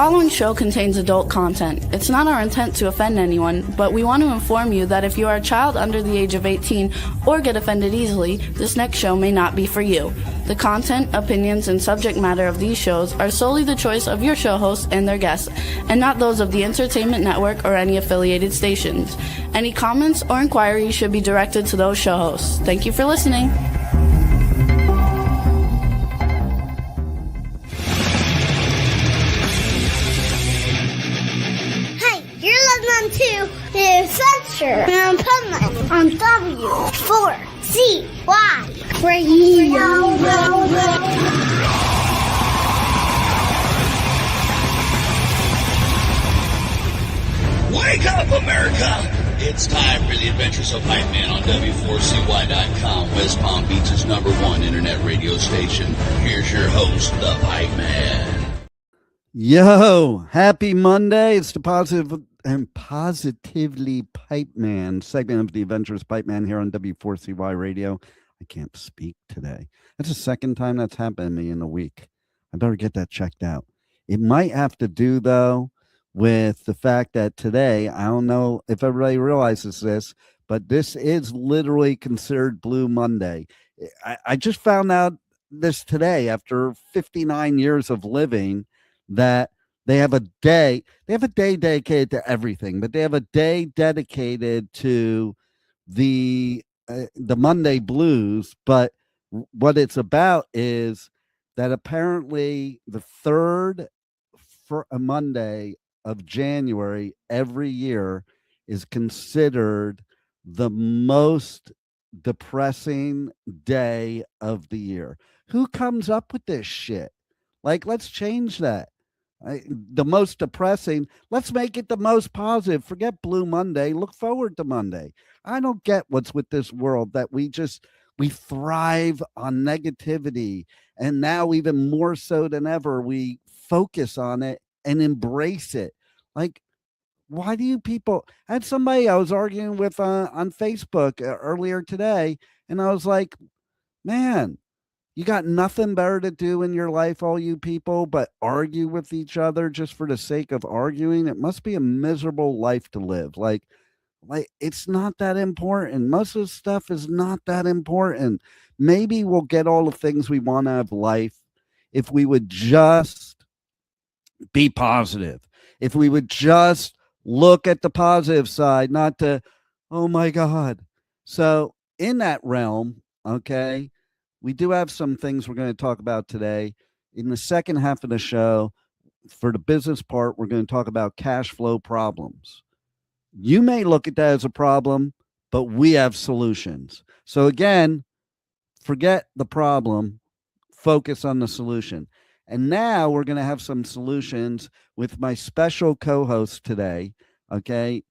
following show contains adult content. It's not our intent to offend anyone, but we want to inform you that if you are a child under the age of 18 or get offended easily, this next show may not be for you. The content, opinions, and subject matter of these shows are solely the choice of your show hosts and their guests, and not those of the Entertainment Network or any affiliated stations. Any comments or inquiries should be directed to those show hosts. Thank you for listening. To the Adventures of Pipeman on W4CY Radio. Wake up, America! It's time for the Adventures of Pipeman on W4CY.com, West Palm Beach's #1 internet radio station. Here's your host, the Pipeman. Yo, happy Monday. It's the Positively Pipeman segment of the Adventures of Pipeman here on W4CY Radio. I can't speak today. That's the second time that's happened to me in a week. I better get that checked out. It might have to do, though, with the fact that today, I don't know if everybody realizes this, but this is literally considered Blue Monday. I just found out this today after 59 years of living that they have a day dedicated to everything, but they have a day dedicated to the Monday blues. But what it's about is that apparently the third for a Monday of January every year is considered the most depressing day of the year. Who comes up with this shit? Like, let's change that. The most depressing, let's make it the most positive. Forget Blue Monday. Look forward to Monday. I don't get what's with this world that we thrive on negativity. And now even more so than ever, we focus on it and embrace it. Like, why do you people, I had somebody I was arguing with on Facebook earlier today. And I was like, man, you got nothing better to do in your life, all you people, but argue with each other just for the sake of arguing. It must be a miserable life to live. Like it's not that important. Most of the stuff is not that important. Maybe we'll get all the things we want out of life if we would just be positive. If we would just look at the positive side, not to, oh my God. So in that realm, okay, we do have some things we're going to talk about today. In the second half of the show, for the business part, we're going to talk about cash flow problems. You may look at that as a problem, but we have solutions. So again, forget the problem, focus on the solution. And now we're going to have some solutions with my special co-host today. Okay.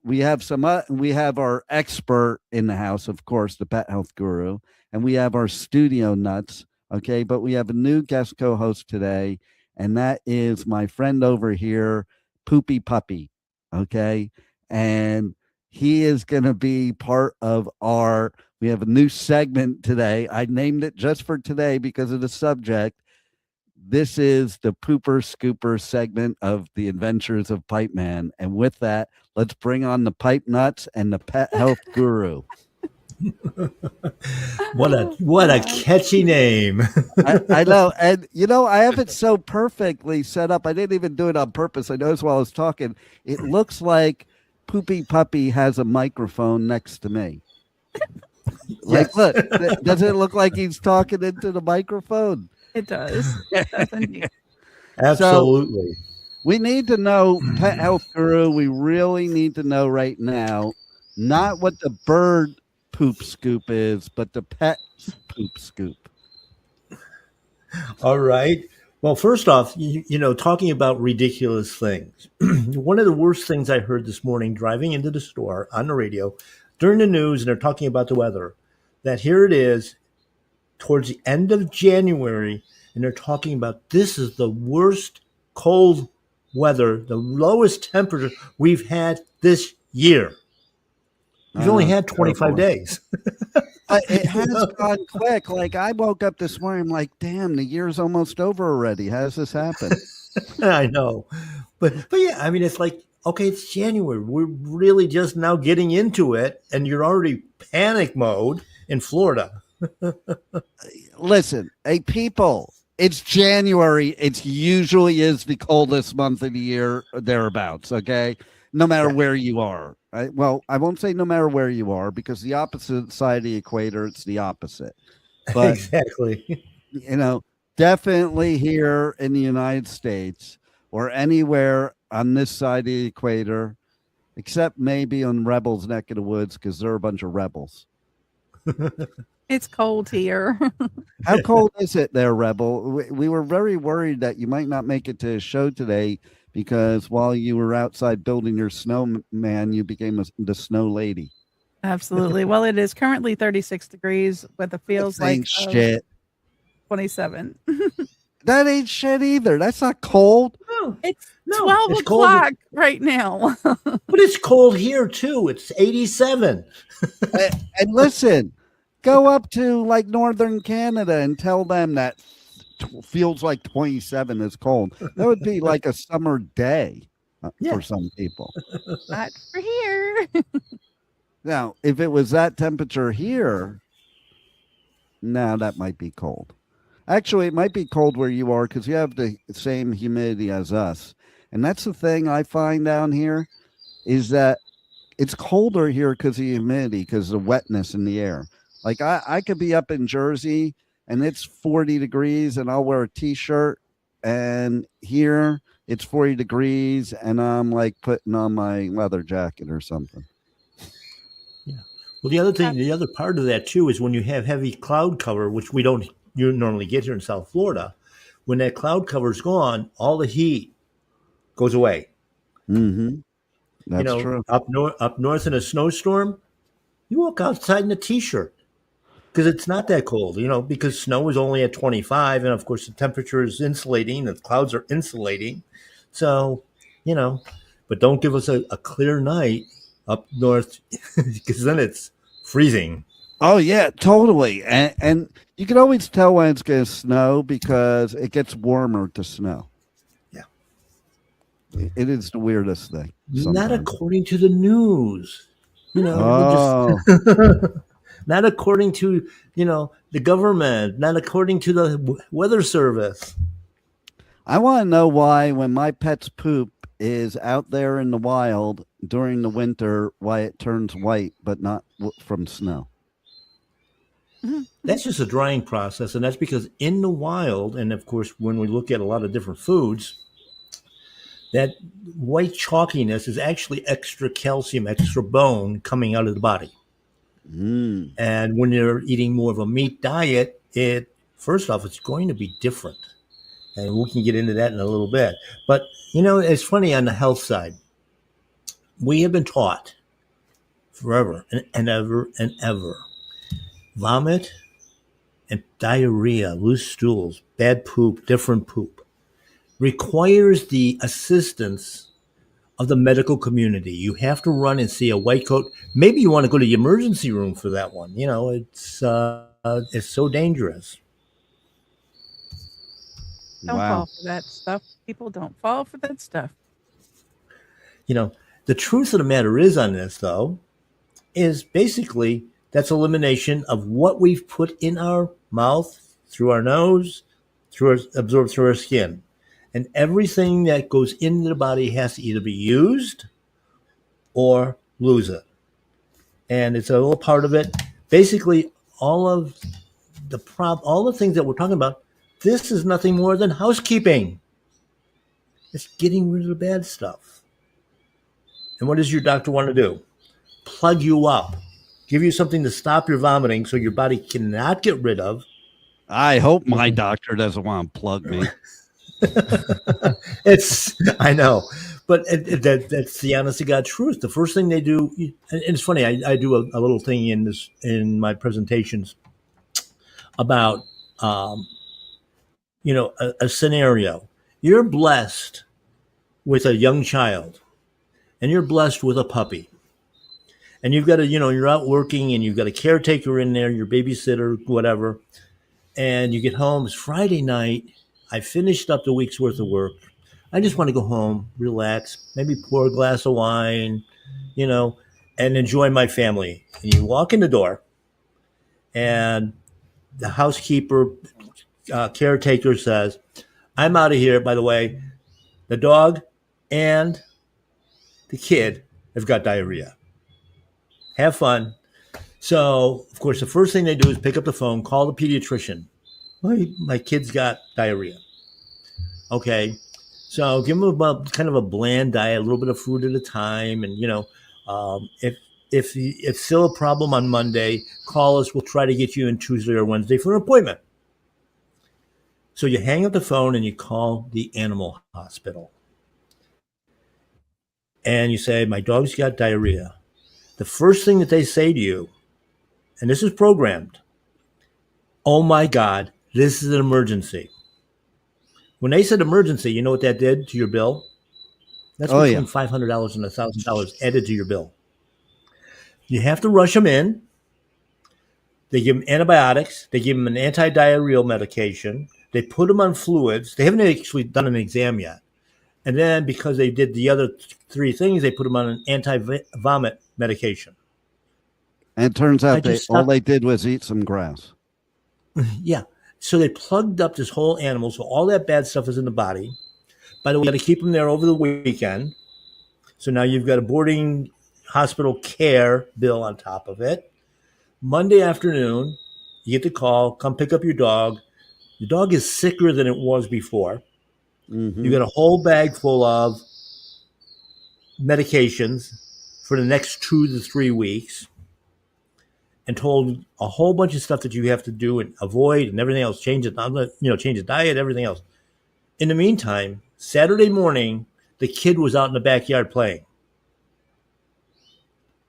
We have our expert in the house, of course, the pet health guru. And we have our studio nuts, okay? But we have a new guest co-host today, and that is my friend over here, Poopy Puppy, okay? And he is going to be part of we have a new segment today. I named it just for today because of the subject. This is the Pooper Scooper segment of the Adventures of Pipeman. And with that, let's bring on the Pipe Nuts and the Pet Health Guru. What a catchy name. I know. And, I have it so perfectly set up. I didn't even do it on purpose. I noticed while I was talking, it looks like Poopy Puppy has a microphone next to me. Like, look, does it look like he's talking into the microphone? It does. Absolutely. So, we need to know, Pet Health Guru, we really need to know right now, not what the bird poop scoop is, but the pet poop scoop. All right. Well, first off, talking about ridiculous things. One of the worst things I heard this morning driving into the store on the radio during the news, and they're talking about the weather, that here it is towards the end of January, and they're talking about this is the worst cold weather, the lowest temperature we've had this year. We've only had 25 days. It has gone quick. Like, I woke up this morning, I'm like, damn, the year's almost over already. How does this happen? I know, but yeah, I mean, it's like, okay, it's January. We're really just now getting into it, and you're already panic mode in Florida. Listen, hey, people, it's January. It usually is the coldest month of the year, or thereabouts. Okay, no matter Yeah, where you are. Well, I won't say no matter where you are because the opposite side of the equator, it's the opposite. But exactly. you know, definitely here in the United States or anywhere on this side of the equator, except maybe on Rebels' neck of the woods because they're a bunch of rebels. It's cold here. How cold is it there, Rebel? We were very worried that you might not make it to a show today because while you were outside building your snowman, you became the snow lady. Absolutely. Well, it is currently 36 degrees, but it feels like Ain't shit. 27. That ain't shit either. That's not cold. No, It's no, 12 it's cold, o'clock right now. but it's cold here too. It's 87. And listen, go up to like northern Canada and tell them that feels like 27 is cold. That would be like a summer day Yeah. for some people. Not for here. Now, if it was that temperature here, now that might be cold. Actually, it might be cold where you are because you have the same humidity as us. And that's the thing I find down here is that it's colder here because of the humidity, because of the wetness in the air. Like I could be up in Jersey and it's 40 degrees and I'll wear a t-shirt, and here it's 40 degrees and I'm like putting on my leather jacket or something. Well, the other thing, the other part of that too, is when you have heavy cloud cover, which you normally get here in South Florida. When that cloud cover's gone, all the heat goes away. Mm-hmm. That's true. Up north in a snowstorm, you walk outside in a t-shirt because it's not that cold. Because snow is only at 25, and of course the temperature is insulating. The clouds are insulating, so But don't give us a clear night up north because then it's freezing. Oh yeah, totally. And you can always tell when it's going to snow because it gets warmer to snow. Yeah. It is the weirdest thing. Not according to the news. Oh. Not according to, the government, not according to the weather service. I want to know why when my pet's poop is out there in the wild during the winter, why it turns white, but not from snow. That's just a drying process. And that's because in the wild, and of course, when we look at a lot of different foods, that white chalkiness is actually extra calcium, extra bone coming out of the body. Mm. And when you're eating more of a meat diet, first off, it's going to be different. And we can get into that in a little bit. But, it's funny on the health side. We have been taught forever and ever and ever. Vomit and diarrhea, loose stools, bad poop, different poop requires the assistance of the medical community. You have to run and see a white coat. Maybe you want to go to the emergency room for that one. It's so dangerous. Don't fall for that stuff. People don't fall for that stuff. The truth of the matter is on this, though, is basically that's elimination of what we've put in our mouth, through our nose, absorbed through our skin. And everything that goes into the body has to either be used or lose it. And it's a little part of it. Basically, all the things that we're talking about, this is nothing more than housekeeping. It's getting rid of the bad stuff. And what does your doctor want to do? Plug you up. Give you something to stop your vomiting so your body cannot get rid of. I hope my doctor doesn't want to plug me. I know, but that's the honest to God truth. The first thing they do, and it's funny, I do a little thing in my presentations about, a scenario. You're blessed with a young child and you're blessed with a puppy. And you've got you're out working and you've got a caretaker in there, your babysitter, whatever. And you get home, it's Friday night. I finished up the week's worth of work. I just want to go home, relax, maybe pour a glass of wine, you know, and enjoy my family. And you walk in the door, and the housekeeper, caretaker says, I'm out of here. By the way, the dog and the kid have got diarrhea. Have fun. So, of course, the first thing they do is pick up the phone, call the pediatrician. My kid's got diarrhea. Okay. So give them kind of a bland diet, a little bit of food at a time. And, if it's still a problem on Monday, call us. We'll try to get you in Tuesday or Wednesday for an appointment. So you hang up the phone and you call the animal hospital. And you say, my dog's got diarrhea. The first thing that they say to you, and this is programmed, oh my God, this is an emergency. When they said emergency, you know what that did to your bill? That's between $500 and $1,000 added to your bill. You have to rush them in. They give them antibiotics. They give them an anti-diarrheal medication. They put them on fluids. They haven't actually done an exam yet. And then because they did the other three things, they put them on an anti-vomit medication. And it turns out all they did was eat some grass. Yeah. So they plugged up this whole animal. So all that bad stuff is in the body. By the way, you got to keep them there over the weekend. So now you've got a boarding hospital care bill on top of it. Monday afternoon, you get the call, come pick up your dog. The dog is sicker than it was before. Mm-hmm. You got a whole bag full of medications for the next 2 to 3 weeks, and told a whole bunch of stuff that you have to do and avoid and everything else. Change the diet, everything else. In the meantime, Saturday morning, the kid was out in the backyard playing.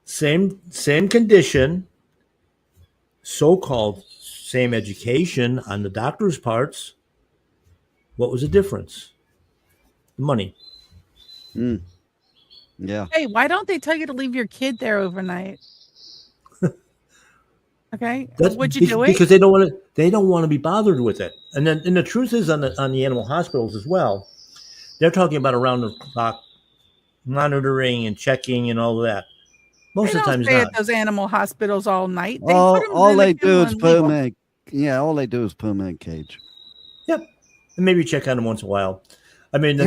Same condition, so-called same education on the doctor's parts. What was the difference? The money. Mm. Yeah. Hey, why don't they tell you to leave your kid there overnight? Okay. Would you do it? Because they don't want to be bothered with it. And the truth is on the animal hospitals as well, they're talking about around the clock monitoring and checking and all of that. Most of the time, stay at those animal hospitals all night. All they do is put them in. Yeah, all they do is put them in a cage. Yep, and maybe check on them once in a while. I mean, the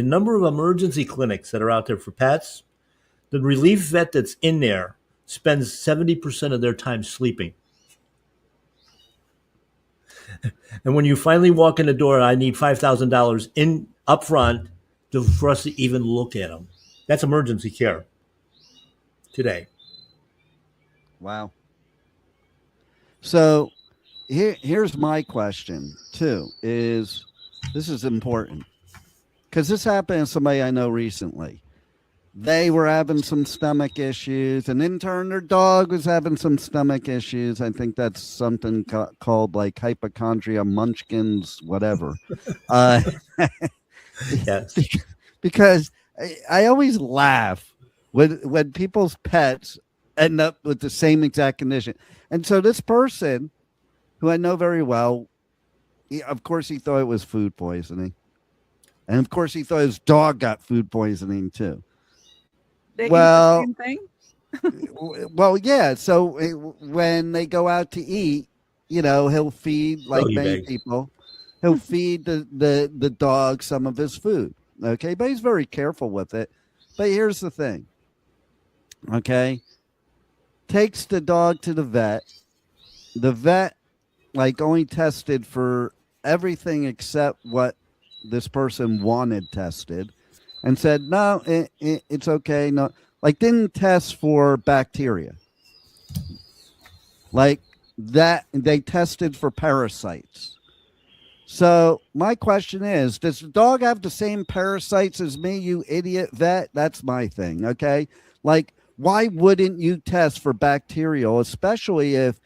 number of emergency clinics that are out there for pets. The relief vet that's in there spends 70% of their time sleeping. And when you finally walk in the door, I need $5,000 in up front for us to even look at them. That's emergency care today. Wow. So here's my question too, this is important because this happened to somebody I know recently. They were having some stomach issues, and in turn, their dog was having some stomach issues. I think that's something called like hypochondria, munchkins, whatever. Yes. Because I always laugh when people's pets end up with the same exact condition. And so this person, who I know very well, of course he thought it was food poisoning. And of course he thought his dog got food poisoning too. They eat the same thing? Well, yeah. So when they go out to eat, he'll feed, like many people, he'll feed the dog some of his food. Okay. But he's very careful with it. But here's the thing. Okay. Takes the dog to the vet. The vet, only tested for everything except what this person wanted tested. And said, no, it's okay. No, didn't test for bacteria. Like that, they tested for parasites. So my question is, does the dog have the same parasites as me, you idiot vet? That's my thing, okay? Why wouldn't you test for bacterial, especially if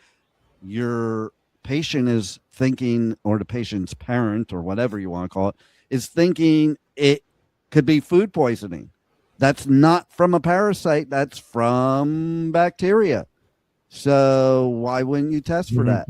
your patient is thinking, or the patient's parent, or whatever you want to call it, is thinking it could be food poisoning. That's not from a parasite. That's from bacteria. So why wouldn't you test for that?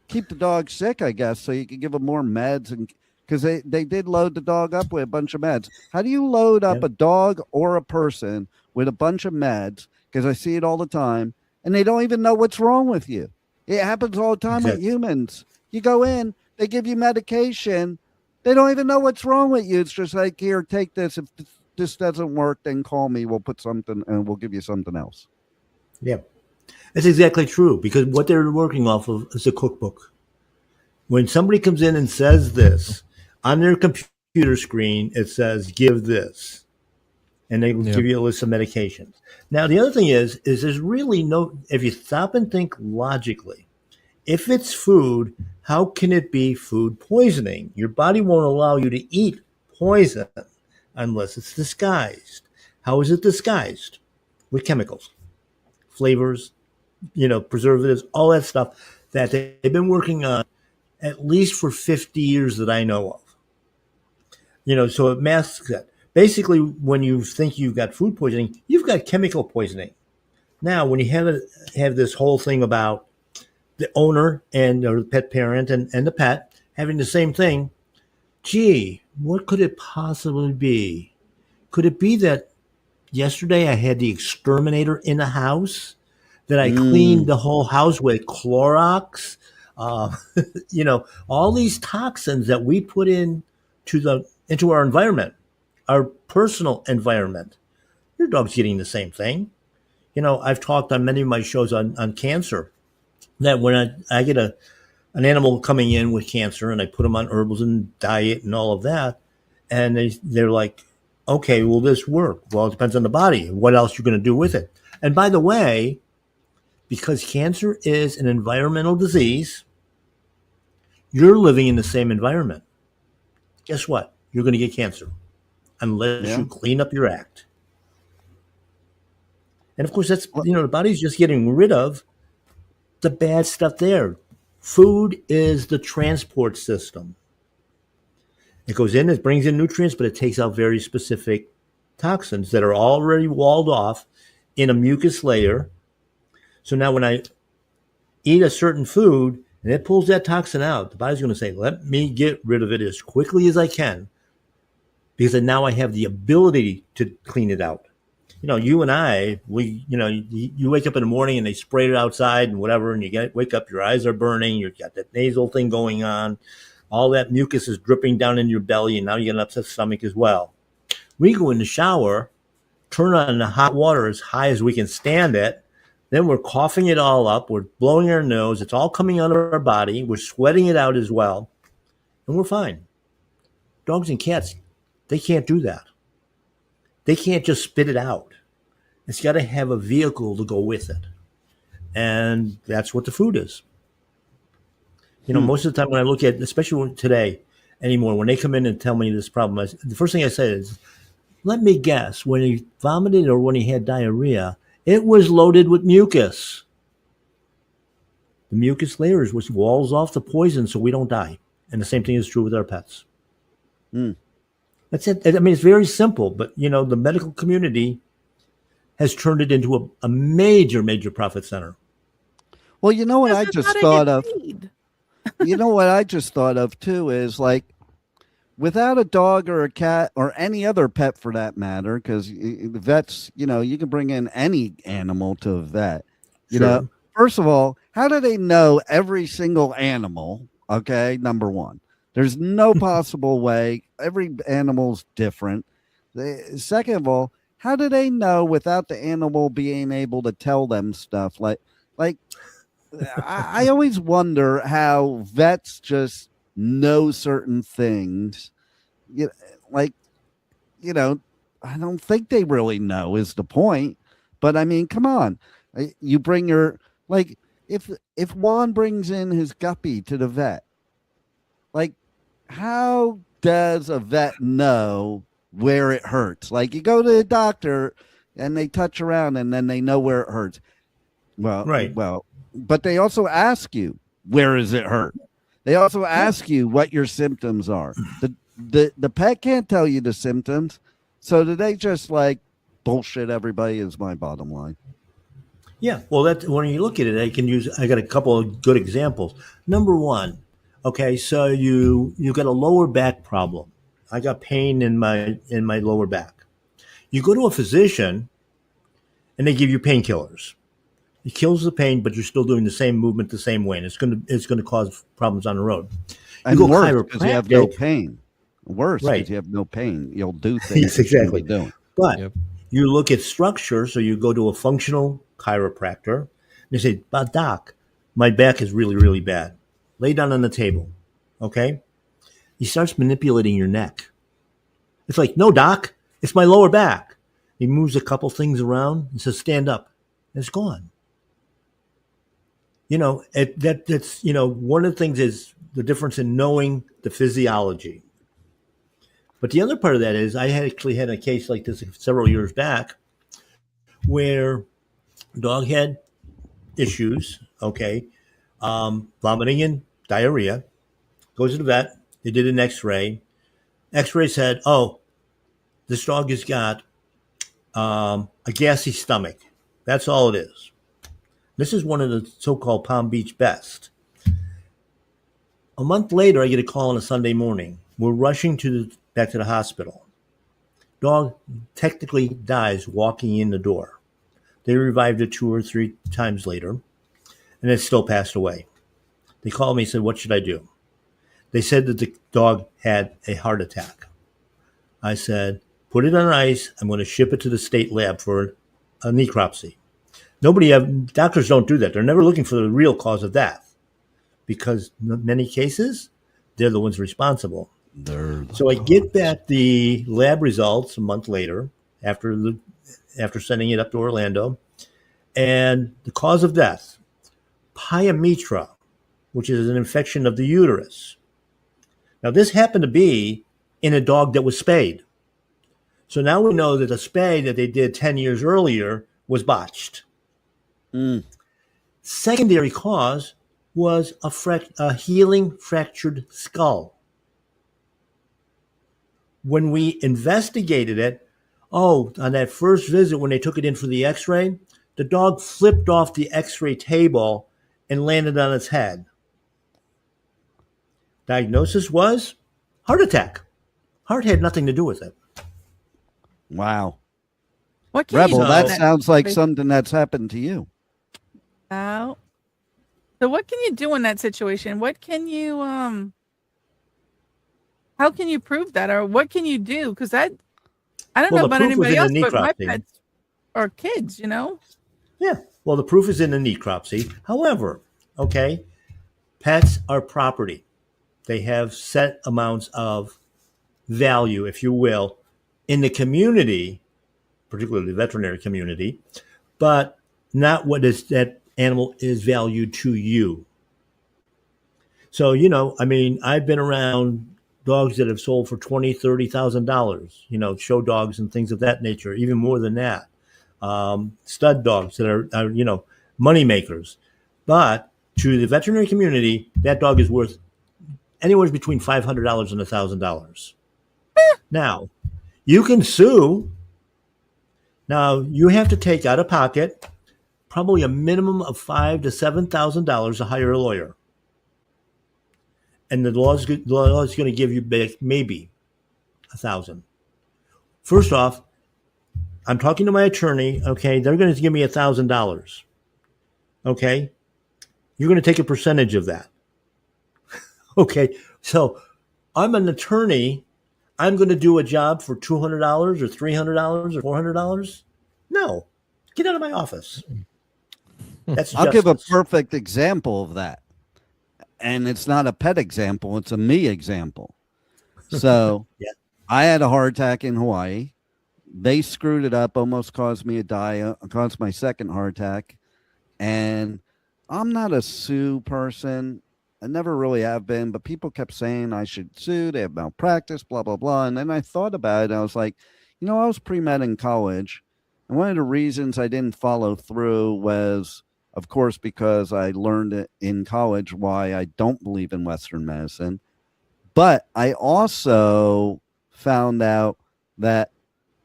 keep the dog sick, I guess, so you can give them more meds, and because they did load the dog up with a bunch of meds. How do you load up a dog or a person with a bunch of meds? Because I see it all the time, and they don't even know what's wrong with you. It happens all the time with humans. You go in, they give you medication. They don't even know what's wrong with you. It's just like, here, take this. If this doesn't work, then call me. We'll put something, and we'll give you something else. Yeah, that's exactly true, because what they're working off of is a cookbook. When somebody comes in and says this, on their computer screen, it says, give this. And they give you a list of medications. Now, the other thing is there's really no, if you stop and think logically, if it's food, how can it be food poisoning? Your body won't allow you to eat poison unless it's disguised. How is it disguised? With chemicals, flavors, preservatives, all that stuff that they've been working on at least for 50 years that I know of. So it masks it. Basically, when you think you've got food poisoning, you've got chemical poisoning. Now, when you have this whole thing about the owner or the pet parent and the pet having the same thing, gee, what could it possibly be? Could it be that yesterday I had the exterminator in the house, that I cleaned the whole house with Clorox? All these toxins that we put into our environment, our personal environment. Your dog's getting the same thing. I've talked on many of my shows on cancer, that when I get an animal coming in with cancer and I put them on herbals and diet and all of that, and they're like, okay, will this work? Well, it depends on the body. What else you're going to do with it? And by the way, because cancer is an environmental disease, you're living in the same environment. Guess what? You're going to get cancer unless you clean up your act. And of course, that's, the body's just getting rid of the bad stuff there. Food is the transport system. It goes in, it brings in nutrients, but it takes out very specific toxins that are already walled off in a mucus layer. So now when I eat a certain food and it pulls that toxin out, the body's going to say, let me get rid of it as quickly as I can, because now I have the ability to clean it out. You and I, you wake up in the morning and they spray it outside and whatever, and wake up, your eyes are burning, you've got that nasal thing going on, all that mucus is dripping down in your belly, and now you get an upset stomach as well. We go in the shower, turn on the hot water as high as we can stand it, then we're coughing it all up, we're blowing our nose, it's all coming out of our body, we're sweating it out as well, and we're fine. Dogs and cats, they can't do that. They can't just spit it out. It's got to have a vehicle to go with it. And that's what the food is. Most of the time when I look at, especially today anymore, when they come in and tell me this problem, the first thing I say is, let me guess, when he vomited or when he had diarrhea, it was loaded with mucus. The mucus layer is which walls off the poison so we don't die. And the same thing is true with our pets. That's it. I mean, it's very simple, but the medical community has turned it into a major, major profit center. Well, what I just thought of. What I just thought of too is, like, without a dog or a cat or any other pet for that matter, because vets, you can bring in any animal to a vet. First of all, how do they know every single animal? Okay, number one. There's no possible way. Every animal's different. Second of all, how do they know without the animal being able to tell them stuff? Like I always wonder how vets just know certain things. I don't think they really know is the point. But I mean, come on. You bring if Juan brings in his guppy to the vet, how does a vet know where it hurts? Like, you go to the doctor and they touch around and then they know where it hurts. Well, right. Well, but they also ask you, where does it hurt? They also ask you what your symptoms are. The pet can't tell you the symptoms. So do they just bullshit everybody is my bottom line. Yeah, well, that when you look at it, I got a couple of good examples. Number one, okay, so you got a lower back problem. I got pain in my lower back. You go to a physician and they give you painkillers. It kills the pain, but you're still doing the same movement the same way, and it's gonna cause problems on the road. You And go worse, because you have no chiropractic, pain. Worse, because right? you have no pain. You'll do things Yes, you shouldn't be exactly. doing. But Yep. you look at structure, so you go to a functional chiropractor, and they say, "But doc, my back is really, really bad. Lay down on the table." Okay? He starts manipulating your neck. It's like, "No, doc, it's my lower back." He moves a couple things around and says, "Stand up." And it's gone. That's one of the things is the difference in knowing the physiology. But the other part of that is I had actually had a case like this several years back where dog had issues, okay, vomiting and diarrhea, goes to the vet. They did an x-ray. X-ray said, oh, this dog has got a gassy stomach. That's all it is. This is one of the so-called Palm Beach best. A month later, I get a call on a Sunday morning. We're rushing back to the hospital. Dog technically dies walking in the door. They revived it 2 or 3 times later, and it still passed away. They called me and said, what should I do? They said that the dog had a heart attack. I said, put it on ice. I'm going to ship it to the state lab for a necropsy. Doctors don't do that. They're never looking for the real cause of death because in many cases, they're the ones responsible. So I get back the lab results a month later after sending it up to Orlando, and the cause of death, pyometra, which is an infection of the uterus. Now, this happened to be in a dog that was spayed. So now we know that the spay that they did 10 years earlier was botched. Secondary cause was a healing fractured skull. When we investigated it, on that first visit when they took it in for the x-ray, the dog flipped off the x-ray table and landed on its head. Diagnosis was heart attack. Heart had nothing to do with it. Wow. What can Rebel, you do that in sounds like situation? something that's happened to you. So what can you do in that situation? What can you how can you prove that, or what can you do? Because I don't know The about proof was anybody in else, the but my necropsy. pets or kids, you know. Yeah. Well, the proof is in the necropsy. However, okay, pets are property. They have set amounts of value, if you will, in the community, particularly the veterinary community, but not what is that animal is valued to you. So, I've been around dogs that have sold for $20,000, $30,000, show dogs and things of that nature, even more than that. Stud dogs that are money makers. But to the veterinary community, that dog is worth anywhere between $500 and $1,000. Now, you can sue. Now, you have to take out of pocket probably a minimum of $5,000 to $7,000 to hire a lawyer. And the law is going to give you back maybe $1,000. First off, I'm talking to my attorney. Okay, they're going to give me $1,000. Okay, you're going to take a percentage of that. Okay, so I'm an attorney. I'm going to do a job for $200 or $300 or $400. No, get out of my office. That's I'll give a justice. perfect example of that. And it's not a pet example, it's a me example. So Yeah. I had a heart attack in Hawaii. They screwed it up, almost caused me to die, caused my second heart attack. And I'm not a sue person. I never really have been, but people kept saying I should sue. They have malpractice, blah, blah, blah. And then I thought about it. And I was like, I was pre-med in college. And one of the reasons I didn't follow through was, of course, because I learned it in college why I don't believe in Western medicine. But I also found out that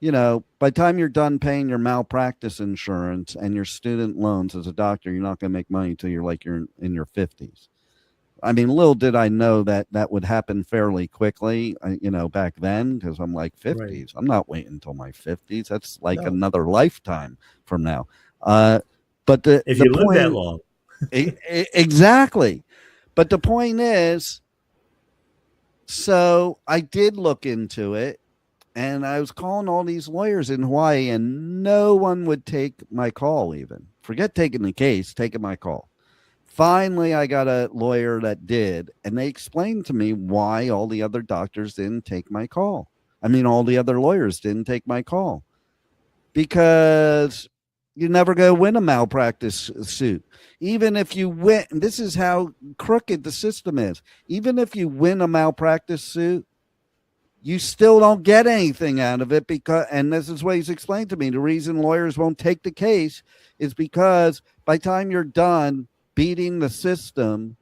by the time you're done paying your malpractice insurance and your student loans as a doctor, you're not going to make money until you're in your 50s. I mean, little did I know that would happen fairly quickly, back then, because I'm like 50s. Right. I'm not waiting until my 50s. That's like another lifetime from now. But if you live that long. Exactly. But the point is, so I did look into it, and I was calling all these lawyers in Hawaii, and no one would take my call even. Forget taking the case, taking my call. Finally, I got a lawyer that did, and they explained to me why all the other doctors didn't take my call. I mean, all the other lawyers didn't take my call. Because you're never going to win a malpractice suit. Even if you win, this is how crooked the system is. Even if you win a malpractice suit, you still don't get anything out of it and this is what he's explained to me. The reason lawyers won't take the case is because by the time you're done beating the system,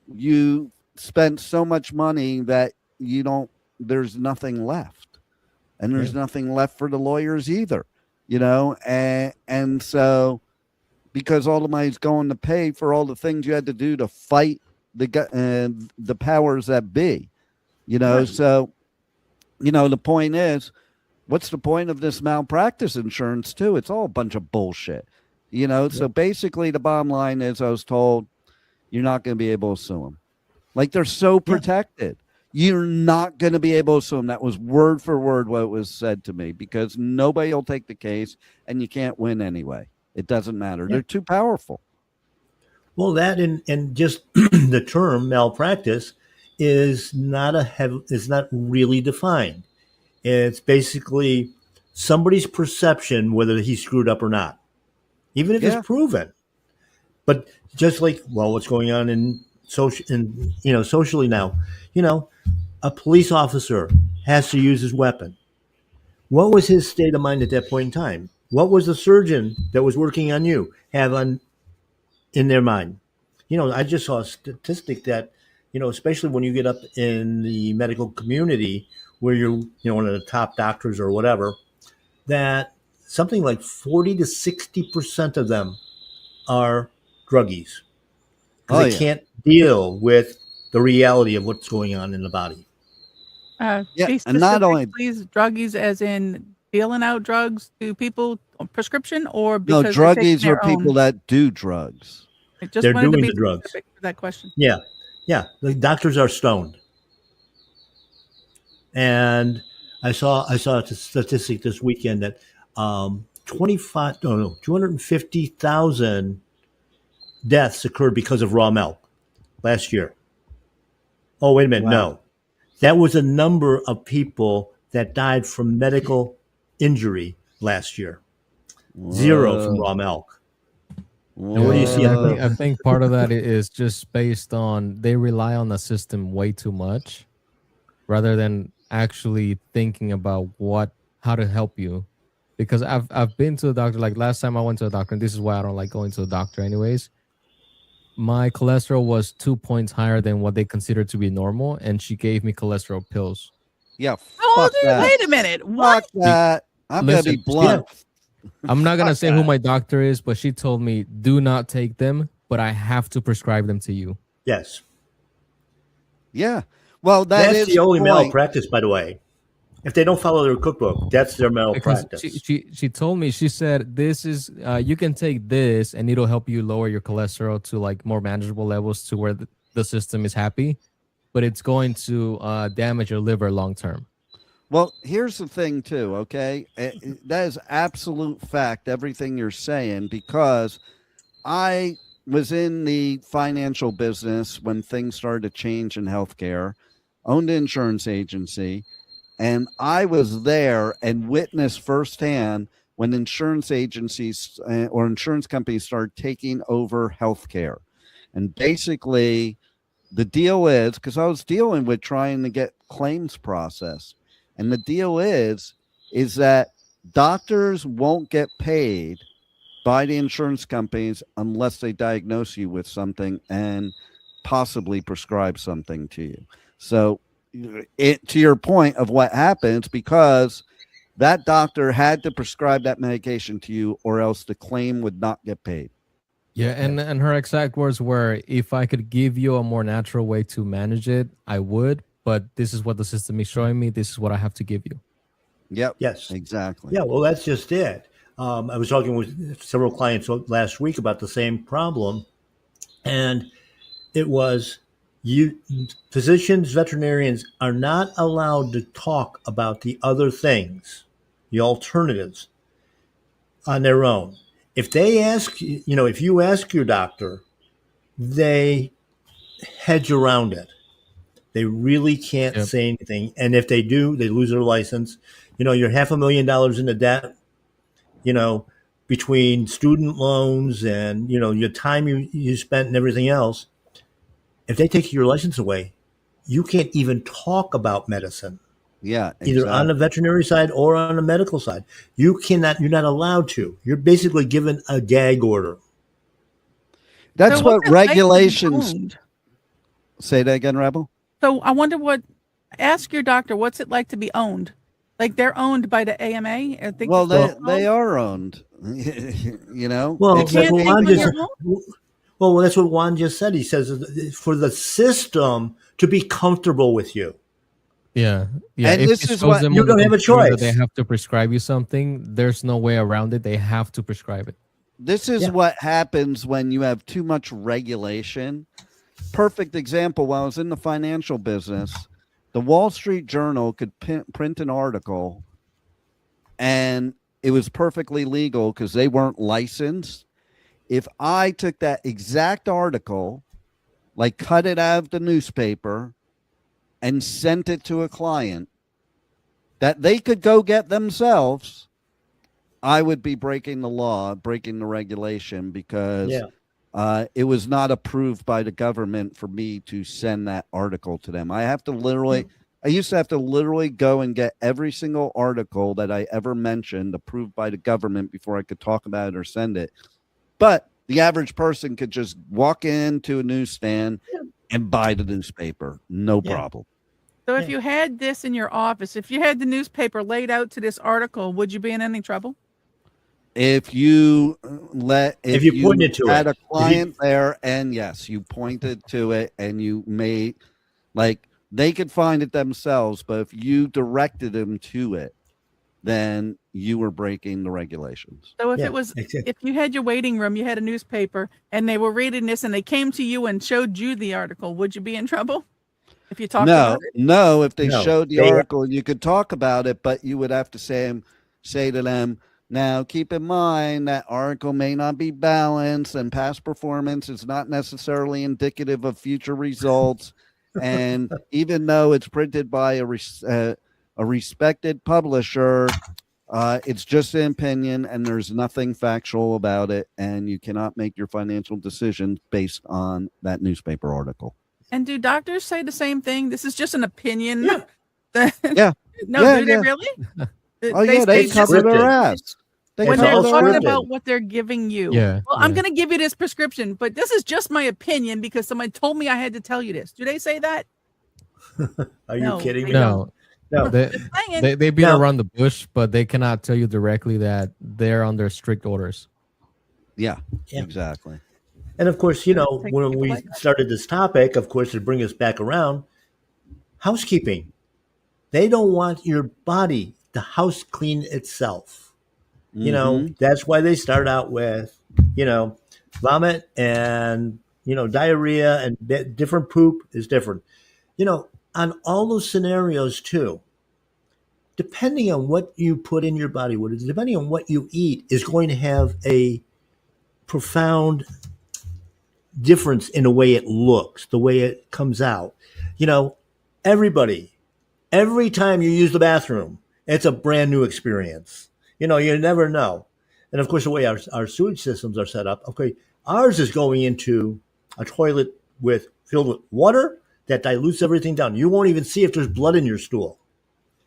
you spent so much money that there's nothing left. And there's nothing left for the lawyers either, and so because all the money's going to pay for all the things you had to do to fight the powers that be, right. So, the point is, what's the point of this malpractice insurance too? It's all a bunch of bullshit, So basically the bottom line is I was told you're not going to be able to sue them. Like they're so protected. You're not going to be able to sue them. That was word for word what was said to me because nobody will take the case and you can't win anyway. It doesn't matter. They're too powerful. Well, that and just the term malpractice is not really defined. It's basically somebody's perception whether he screwed up or not, even if it's proven. But just like what's going on in socially now, a police officer has to use his weapon. What was his state of mind at that point in time? What was the surgeon that was working on you have in their mind? I just saw a statistic that, especially when you get up in the medical community where you're, one of the top doctors or whatever, that something like 40 to 60% of them are druggies. Because they can't deal with the reality of what's going on in the body. And not only druggies, as in dealing out drugs to people on prescription, or because druggies are people that do drugs. They're doing the drugs. For that question. Yeah. The doctors are stoned, and I saw a statistic this weekend that 250,000 deaths occurred because of raw milk last year. Oh, wait a minute. Wow. No. That was a number of people that died from medical injury last year. Whoa. 0 from raw milk. And what do you see? I think part of that is just based on they rely on the system way too much rather than actually thinking about how to help you. Because I've been to a doctor, like last time I went to a doctor, and this is why I don't like going to a doctor anyways. My cholesterol was 2 points higher than what they consider to be normal, and she gave me cholesterol pills. Yeah, wait a minute. What? Fuck that. I'm going to be blunt. I'm not going to say who my doctor is, but she told me, do not take them, but I have to prescribe them to you. Yes. Yeah. Well, that's the only malpractice, by the way. If they don't follow their cookbook, that's their malpractice. She told me, she said, this is, you can take this and it'll help you lower your cholesterol to like more manageable levels to where the system is happy, but it's going to damage your liver long term. Well, here's the thing too, okay? That is absolute fact, everything you're saying, because I was in the financial business when things started to change in healthcare, owned an insurance agency, and I was there and witnessed firsthand when insurance agencies or insurance companies started taking over healthcare. And basically, the deal is, because I was dealing with trying to get claims processed, and the deal is that doctors won't get paid by the insurance companies unless they diagnose you with something and possibly prescribe something to you. So to your point of what happens, because that doctor had to prescribe that medication to you, or else the claim would not get paid. Yeah, and her exact words were, if I could give you a more natural way to manage it, I would, but this is what the system is showing me. This is what I have to give you. Yep. Yes. Exactly. Yeah, well, that's just it. I was talking with several clients last week about the same problem, and it was physicians, veterinarians are not allowed to talk about the other things, the alternatives, on their own. If they ask, if you ask your doctor, they hedge around it. They really can't say anything. And if they do, they lose their license. You're $500,000 into debt, between student loans and, your time you spent and everything else. If they take your license away, you can't even talk about medicine. Yeah. Either on the veterinary side or on the medical side. You're not allowed to. You're basically given a gag order. That's So what what's it like to be regulations owned? say. That again, Rebel. So I wonder ask your doctor, what's it like to be owned? Like they're owned by the AMA? I think Well, it's they are owned. Well, Well, You that's can't what think Juan when just. you're Well, that's what Juan just said. He says for the system to be comfortable with you. Yeah. And if this it is shows what- them You on the don't have a computer that choice. They have to prescribe you something. There's no way around it. They have to prescribe it. This is what happens when you have too much regulation. Perfect example. While I was in the financial business, the Wall Street Journal could print an article, and it was perfectly legal because they weren't licensed. If I took that exact article, like cut it out of the newspaper and sent it to a client that they could go get themselves, I would be breaking the law, breaking the regulation, because it was not approved by the government for me to send that article to them. I used to have to literally go and get every single article that I ever mentioned approved by the government before I could talk about it or send it. But the average person could just walk into a newsstand and buy the newspaper. No problem. So if you had this in your office, if you had the newspaper laid out to this article, would you be in any trouble? If you pointed to had it. a client there, and yes, you pointed to it, and you made, like, they could find it themselves, but if you directed them to it, then you were breaking the regulations. So if you had your waiting room, you had a newspaper, and they were reading this, and they came to you and showed you the article, would you be in trouble? If you talked about it? No, if they showed the article, you could talk about it, but you would have to say to them, now keep in mind that article may not be balanced, and past performance is not necessarily indicative of future results. And even though it's printed by a respected publisher, it's just an opinion, and there's nothing factual about it, and you cannot make your financial decisions based on that newspaper article. And do doctors say the same thing? This is just an opinion. Yeah. No, do they really? They cover their ass. When they're talking about what they're giving you. Yeah. Well, I'm going to give you this prescription, but this is just my opinion because someone told me I had to tell you this. Do they say that? Are you kidding me? No. They beat No. around the bush, but they cannot tell you directly that they're under strict orders. Yeah. Exactly. And of course, when we started this topic, of course, to bring us back around, housekeeping. They don't want your body to house clean itself. That's why they start out with, vomit and, diarrhea, and different poop is different. On all those scenarios too, depending on what you put in your body, depending on what you eat is going to have a profound difference in the way it looks, the way it comes out. Every time you use the bathroom, it's a brand new experience. You never know. And of course, the way our sewage systems are set up, okay, ours is going into a toilet filled with water that dilutes everything down. You won't even see if there's blood in your stool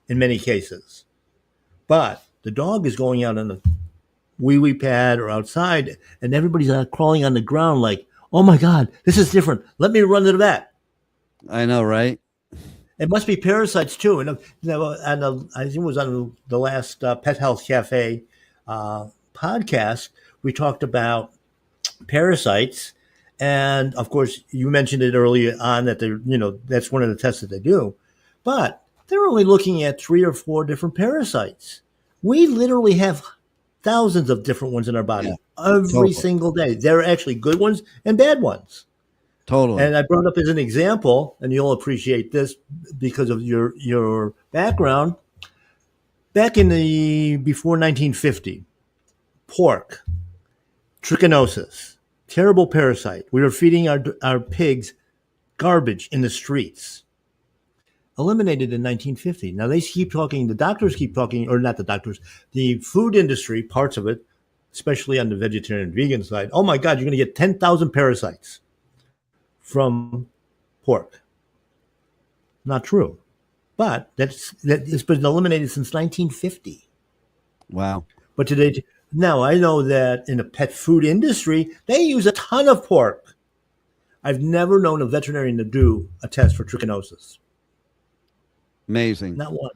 in many cases. But the dog is going out on the wee pad or outside, and everybody's crawling on the ground like, oh my God, this is different. Let me run to the vet. I know, right? It must be parasites too. And I think it was on the last Pet Health Cafe podcast, we talked about parasites. And of course, you mentioned it earlier on that that's one of the tests that they do. But they're only looking at 3 or 4 different parasites. We literally have thousands of different ones in our body every single day. There are actually good ones and bad ones. Totally. And I brought up as an example, and you'll appreciate this because of your background. Back before 1950, pork, trichinosis, terrible parasite. We were feeding our pigs garbage in the streets. Eliminated in 1950. Now the doctors keep talking, or not the doctors, the food industry, parts of it, especially on the vegetarian and vegan side. Oh my God, you're going to get 10,000 parasites from pork. Not true. But it's been eliminated since 1950. Wow. But today, now I know that in the pet food industry, they use a ton of pork. I've never known a veterinarian to do a test for trichinosis. Amazing. Not one.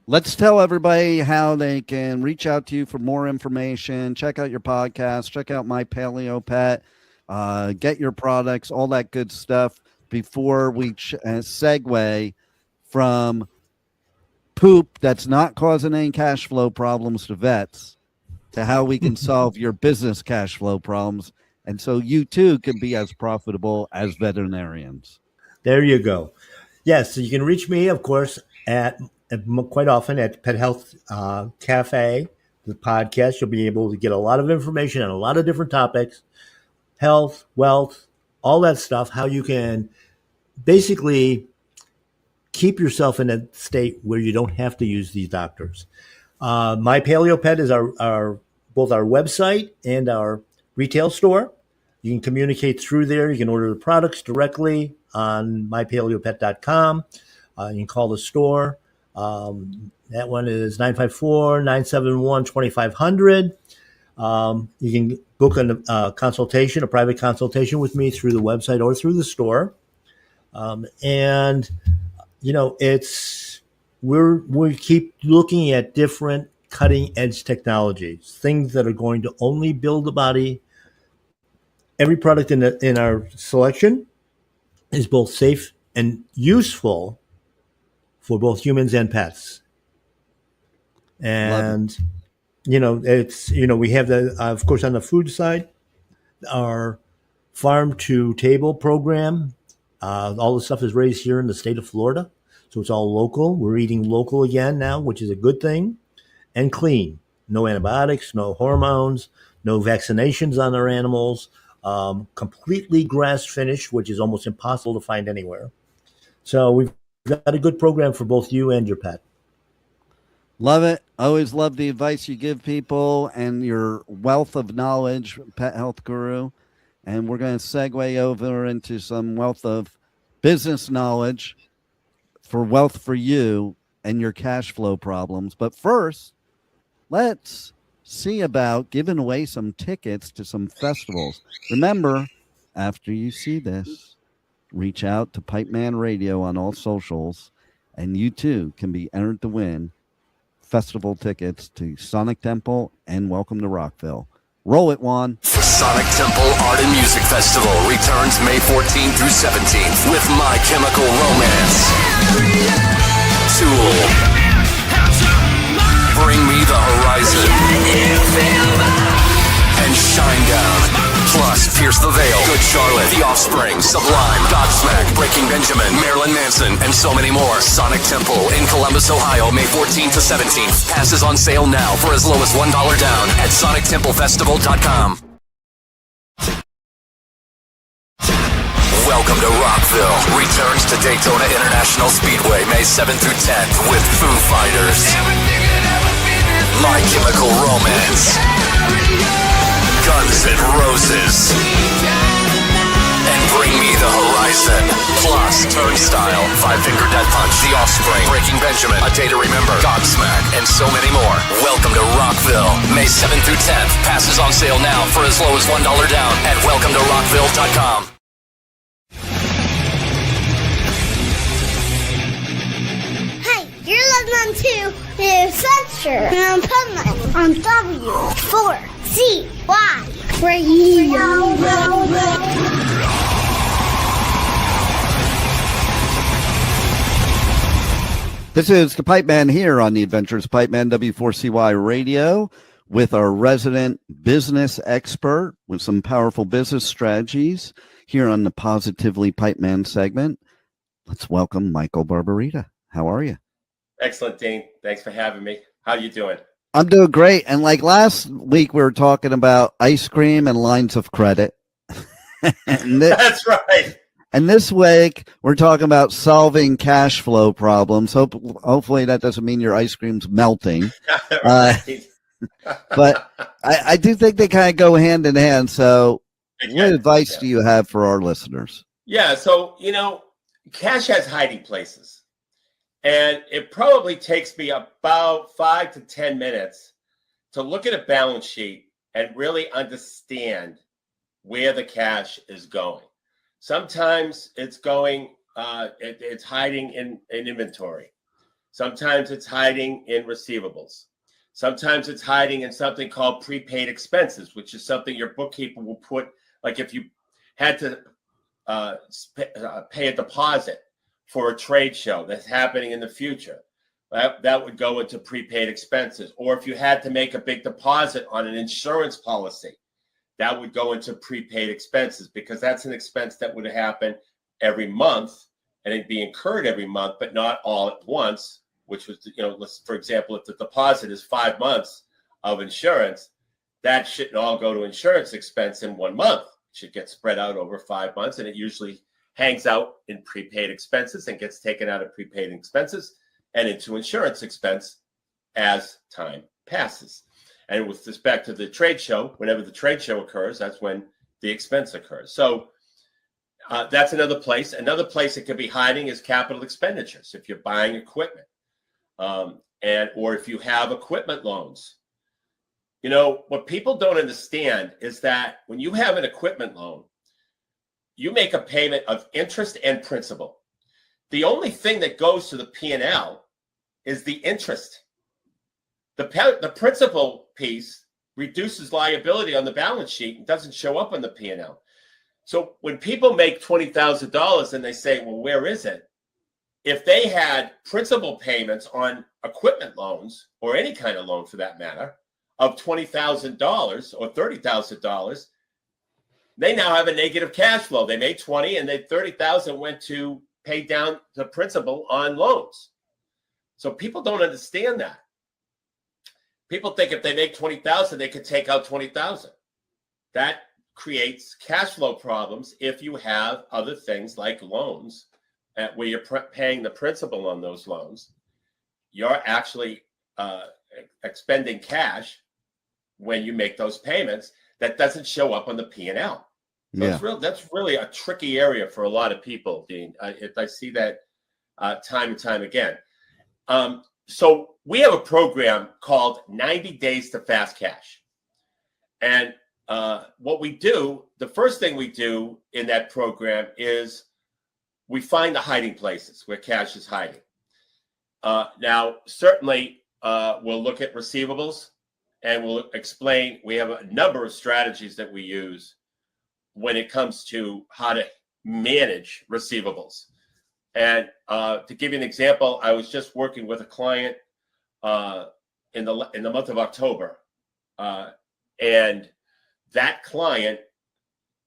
Let's tell everybody how they can reach out to you for more information. Check out your podcast. Check out My Paleo Pet. Get your products, all that good stuff before we segue from poop that's not causing any cash flow problems to vets to how we can solve your business cash flow problems. And so you too can be as profitable as veterinarians. There you go. Yes, so you can reach me, of course, quite often at Pet Health Cafe, the podcast. You'll be able to get a lot of information on a lot of different topics, health, wealth, all that stuff, how you can basically keep yourself in a state where you don't have to use these doctors. My Paleo Pet is our both our website and our retail store. You can communicate through there. You can order the products directly on mypaleopet.com. You can call the store. That one is 954-971-2500. You can book a consultation, a private consultation with me through the website or through the store. And we keep looking at different cutting edge technologies, things that are going to only build the body. Every product in our selection is both safe and useful for both humans and pets. And we have of course, on the food side, our farm to table program. All the stuff is raised here in the state of Florida, so it's all local. We're eating local again now, which is a good thing, and clean. No antibiotics, no hormones, no vaccinations on our animals. Completely grass finished, which is almost impossible to find anywhere. So we've got a good program for both you and your pet. Love it. Always love the advice you give people and your wealth of knowledge, Pet Health Guru. And we're going to segue over into some wealth of business knowledge for wealth for you and your cash flow problems. But first, let's see about giving away some tickets to some festivals. Remember, after you see this, reach out to Pipeman Radio on all socials, and you too can be entered to win festival tickets to Sonic Temple and Welcome to Rockville. Roll it, Juan. Sonic Temple Art and Music Festival returns May 14th through 17th with My Chemical Romance, Tool, Bring Me the Horizon, and Shinedown. Plus, Pierce the Veil, Good Charlotte, The Offspring, Sublime, Godsmack, Breaking Benjamin, Marilyn Manson, and so many more. Sonic Temple in Columbus, Ohio, May 14th to 17th. Passes on sale now for as low as $1 down at sonictemplefestival.com. Welcome to Rockville. Returns to Daytona International Speedway May 7th through 10th with Foo Fighters, My Chemical Romance, Guns N' Roses, and Bring Me the Horizon. Plus, Turnstile, Five Finger Death Punch, The Offspring, Breaking Benjamin, A Day to Remember, Godsmack, and so many more. Welcome to Rockville, May 7th through 10th. Passes on sale now for as low as $1 down at welcometorockville.com. listening to the Adventures of Pipeman on W4CY Radio. This is the Pipeman here on the Adventures of Pipeman W4CY Radio with our resident business expert with some powerful business strategies here on the Positively Pipeman segment. Let's welcome Michael Barbarita. How are you? Excellent, Dean. Thanks for having me. How you doing? I'm doing great. And like last week, we were talking about ice cream and lines of credit. That's right. And this week, we're talking about solving cash flow problems. Hopefully, that doesn't mean your ice cream's melting. Right. But I do think they kind of go hand in hand. So what advice do you have for our listeners? Yeah, so, cash has hiding places. And it probably takes me about 5 to 10 minutes to look at a balance sheet and really understand where the cash is going. Sometimes it's going, it's hiding in inventory. Sometimes it's hiding in receivables. Sometimes it's hiding in something called prepaid expenses, which is something your bookkeeper will put, like if you had to pay a deposit for a trade show that's happening in the future, that would go into prepaid expenses. Or if you had to make a big deposit on an insurance policy, that would go into prepaid expenses, because that's an expense that would happen every month and it'd be incurred every month, but not all at once, which was, for example, if the deposit is 5 months of insurance, that shouldn't all go to insurance expense in 1 month. It should get spread out over 5 months, and it usually hangs out in prepaid expenses and gets taken out of prepaid expenses and into insurance expense as time passes. And with respect to the trade show, whenever the trade show occurs, that's when the expense occurs. So that's another place. Another place it could be hiding is capital expenditures. If you're buying equipment, or if you have equipment loans. What people don't understand is that when you have an equipment loan, you make a payment of interest and principal. The only thing that goes to the P&L is the interest. The principal piece reduces liability on the balance sheet and doesn't show up on the P&L. So when people make $20,000 and they say, well, where is it? If they had principal payments on equipment loans, or any kind of loan for that matter, of $20,000 or $30,000, they now have a negative cash flow. They made 20 and they $30,000 went to pay down the principal on loans. So people don't understand that. People think if they make 20,000, they could take out 20,000. That creates cash flow problems if you have other things like loans where you're paying the principal on those loans. You're actually expending cash when you make those payments that doesn't show up on the P&L. So that's really a tricky area for a lot of people, Dean. I see that time and time again. So we have a program called 90 Days to Fast Cash. And what we do, the first thing we do in that program is we find the hiding places where cash is hiding. Now, certainly, we'll look at receivables and we'll explain. We have a number of strategies that we use when it comes to how to manage receivables. And to give you an example, I was just working with a client in the month of October, and that client,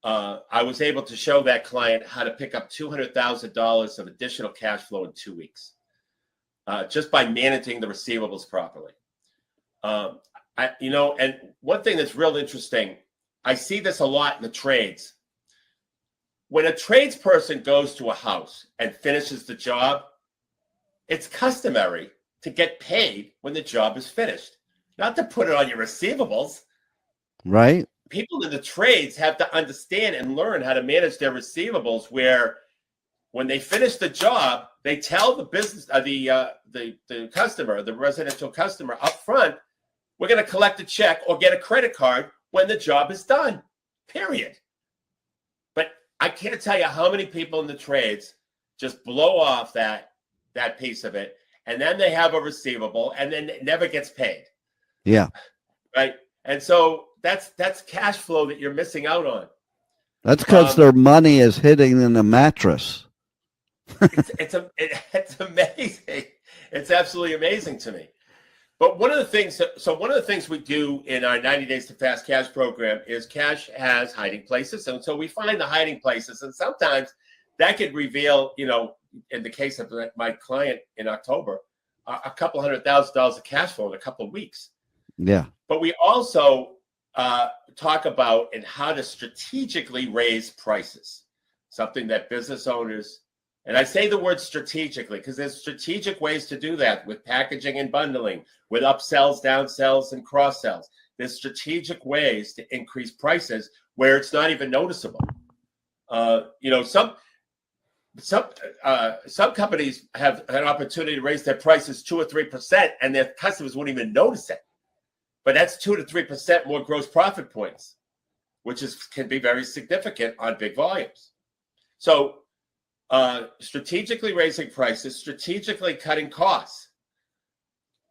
I was able to show that client how to pick up $200,000 of additional cash flow in 2 weeks, just by managing the receivables properly. And one thing that's real interesting, I see this a lot in the trades. When a tradesperson goes to a house and finishes the job, it's customary to get paid when the job is finished, not to put it on your receivables. Right. People in the trades have to understand and learn how to manage their receivables, where when they finish the job, they tell the business, the customer, the residential customer up front, we're going to collect a check or get a credit card when the job is done, period. But I can't tell you how many people in the trades just blow off that piece of it and then they have a receivable, and then it never gets paid. Yeah. Right. And so that's cash flow that you're missing out on. That's because their money is hitting in a mattress. It's amazing. It's absolutely amazing to me. But one of the things we do in our 90 Days to Fast Cash program is cash has hiding places. And so we find the hiding places. And sometimes that could reveal, in the case of my client in October, a couple $100,000 of cash flow in a couple of weeks. Yeah. But we also talk about and how to strategically raise prices, something that business owners, and I say the word strategically because there's strategic ways to do that with packaging and bundling, with upsells, downsells, and cross-sells. There's strategic ways to increase prices where it's not even noticeable. Some companies have an opportunity to raise their prices 2 or 3%, and their customers won't even notice it. But that's 2 to 3% more gross profit points, which can be very significant on big volumes. So strategically raising prices, strategically cutting costs.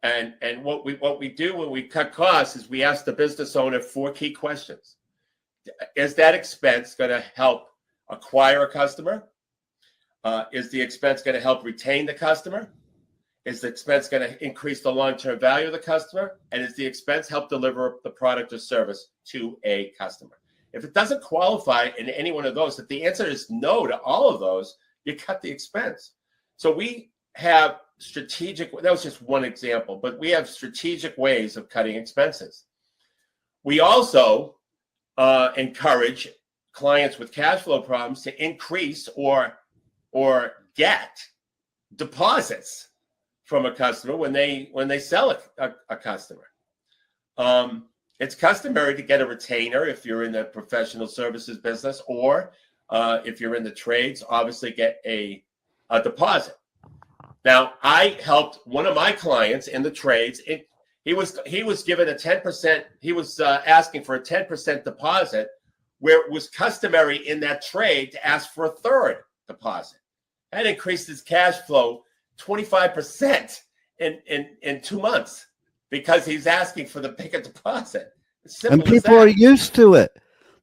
And what we do when we cut costs is we ask the business owner 4 key questions. Is that expense going to help acquire a customer? Is the expense going to help retain the customer? Is the expense going to increase the long-term value of the customer? And is the expense help deliver the product or service to a customer? If it doesn't qualify in any one of those, if the answer is no to all of those, you cut the expense. So we have that was just one example, but we have strategic ways of cutting expenses. We also encourage clients with cash flow problems to increase or get deposits from a customer when they sell a customer. It's customary to get a retainer if you're in the professional services business, or if you're in the trades, obviously get a deposit. Now, I helped one of my clients in the trades. He was given a 10%. He was asking for a 10% deposit, where it was customary in that trade to ask for a third deposit. That increased his cash flow 25% in 2 months because he's asking for the bigger deposit. And people are used to it.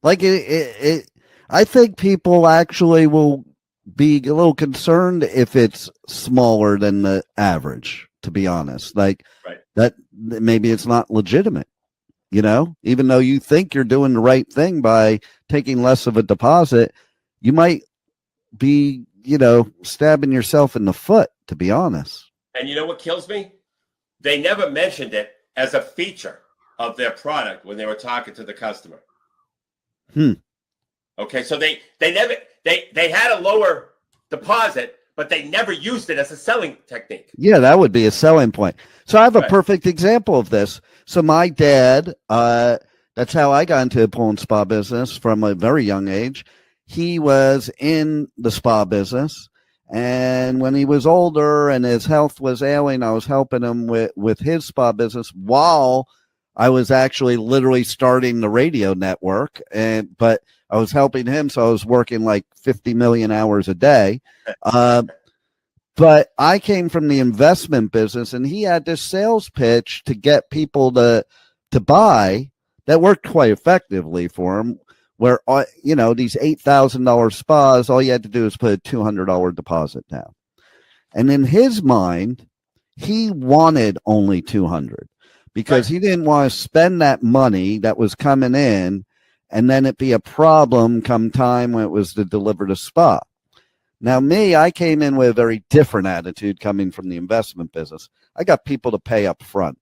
Like I think people actually will be a little concerned if it's smaller than the average, to be honest. Like that maybe it's not legitimate, even though you think you're doing the right thing by taking less of a deposit, you might be, stabbing yourself in the foot, to be honest. And you know what kills me? They never mentioned it as a feature of their product when they were talking to the customer. Okay, so they had a lower deposit, but they never used it as a selling technique. Yeah, that would be a selling point. So I have a perfect example of this. So my dad, that's how I got into the pool and spa business from a very young age. He was in the spa business, and when he was older and his health was ailing, I was helping him with his spa business while I was actually literally starting the radio network. But I was helping him, so I was working like 50 million hours a day. But I came from the investment business, and he had this sales pitch to get people to buy that worked quite effectively for him, where, these $8,000 spas, all you had to do is put a $200 deposit down. And in his mind, he wanted only $200 because he didn't want to spend that money that was coming in and then it be a problem come time when it was to deliver the spa. Now, I came in with a very different attitude coming from the investment business. I got people to pay up front,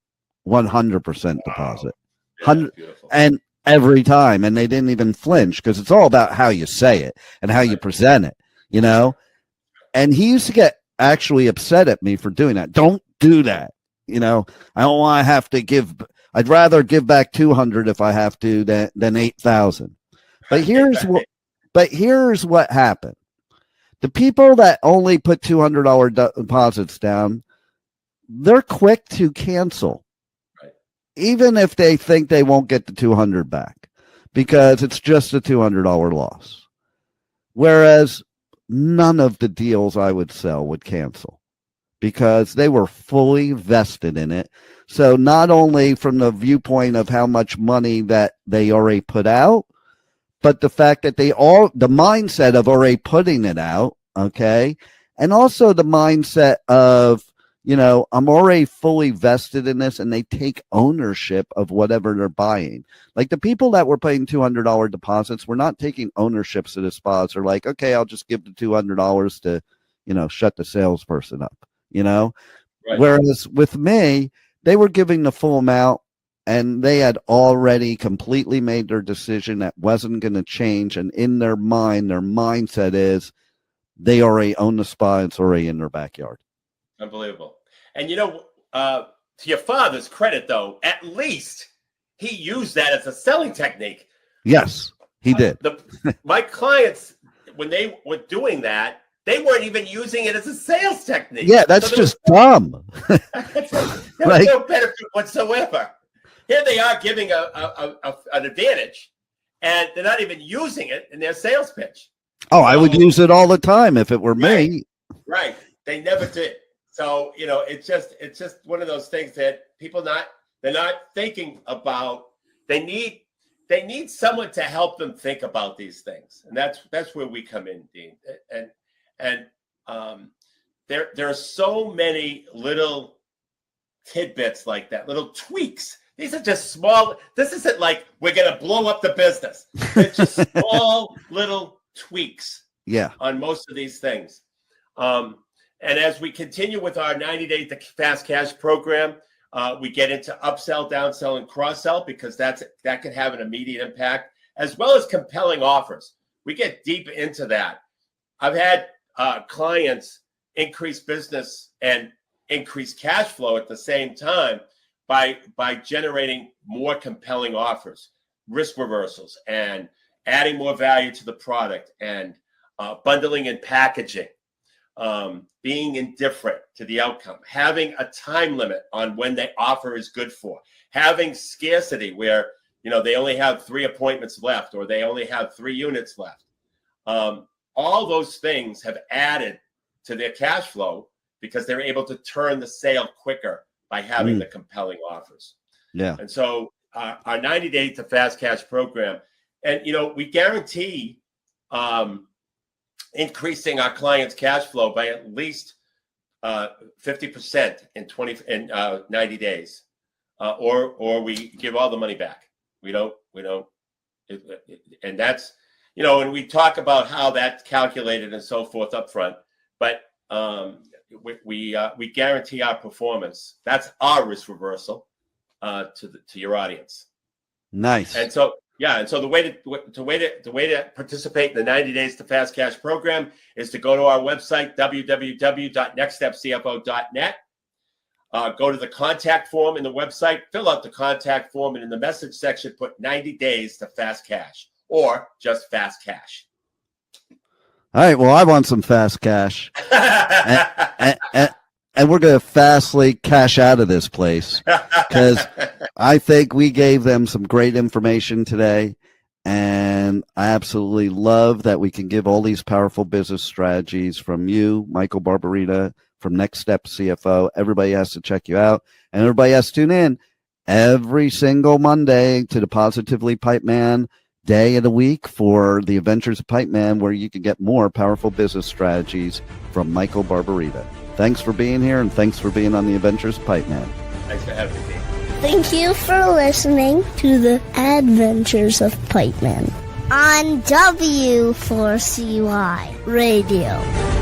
100% deposit. Yeah, and every time, and they didn't even flinch because it's all about how you say it and how you present it, And he used to get actually upset at me for doing that. Don't do that. I don't want to have to give. I'd rather give back 200 if I have to than 8,000. But here's what happened. The people that only put $200 deposits down, they're quick to cancel. Even if they think they won't get the 200 back, because it's just a $200 loss. Whereas none of the deals I would sell would cancel because they were fully vested in it. So not only from the viewpoint of how much money that they already put out, but the fact that the mindset of already putting it out, okay, and also the mindset of, I'm already fully vested in this, and they take ownership of whatever they're buying. Like the people that were paying $200 deposits were not taking ownerships of the spas. They're like, okay, I'll just give the $200 to, shut the salesperson up, Right. Whereas with me, they were giving the full amount, and they had already completely made their decision that wasn't going to change. And in their mind, their mindset is they already own the spa. It's already in their backyard. Unbelievable. And, to your father's credit, though, at least he used that as a selling technique. Yes, he did. My clients, when they were doing that, they weren't even using it as a sales technique. Yeah, that's just dumb. There was no benefit whatsoever. Here they are giving an advantage, and they're not even using it in their sales pitch. Oh, I would use it all the time if it were me. Right. They never did. So, it's just one of those things that they're not thinking about. They need someone to help them think about these things. And that's where we come in, Dean. And there are so many little tidbits like that, little tweaks. These are just small. This isn't like we're going to blow up the business. It's just small little tweaks. Yeah. On most of these things. And as we continue with our 90-day fast cash program, we get into upsell, downsell, and cross-sell, because that can have an immediate impact, as well as compelling offers. We get deep into that. I've had clients increase business and increase cash flow at the same time by generating more compelling offers, risk reversals, and adding more value to the product, and bundling and packaging, being indifferent to the outcome, having a time limit on when the offer is good for, having scarcity where, they only have 3 appointments left, or they only have 3 units left. All those things have added to their cash flow because they're able to turn the sale quicker by having the compelling offers. Yeah. And so our 90-day to fast cash program, and, we guarantee increasing our clients' cash flow by at least 50% in 90 days, or we give all the money back. We don't, and that's, and we talk about how that's calculated and so forth up front, but we guarantee our performance. That's our risk reversal to your audience. Nice. And so, the way to participate in the 90 days to fast cash program is to go to our website, www.nextstepcfo.net. Go to the contact form in the website, fill out the contact form, and in the message section, put 90 days to fast cash, or just fast cash. All right. Well, I want some fast cash. And we're going to fastly cash out of this place, because I think we gave them some great information today. And I absolutely love that we can give all these powerful business strategies from you, Michael Barbarita, from Next Step CFO. Everybody has to check you out, and everybody has to tune in every single Monday to the Positively Pipeman day of the week for the Adventures of Pipeman, where you can get more powerful business strategies from Michael Barbarita. Thanks for being here, and thanks for being on the Adventures of Pipeman. Thanks for having me. Thank you for listening to the Adventures of Pipeman on W4CY Radio.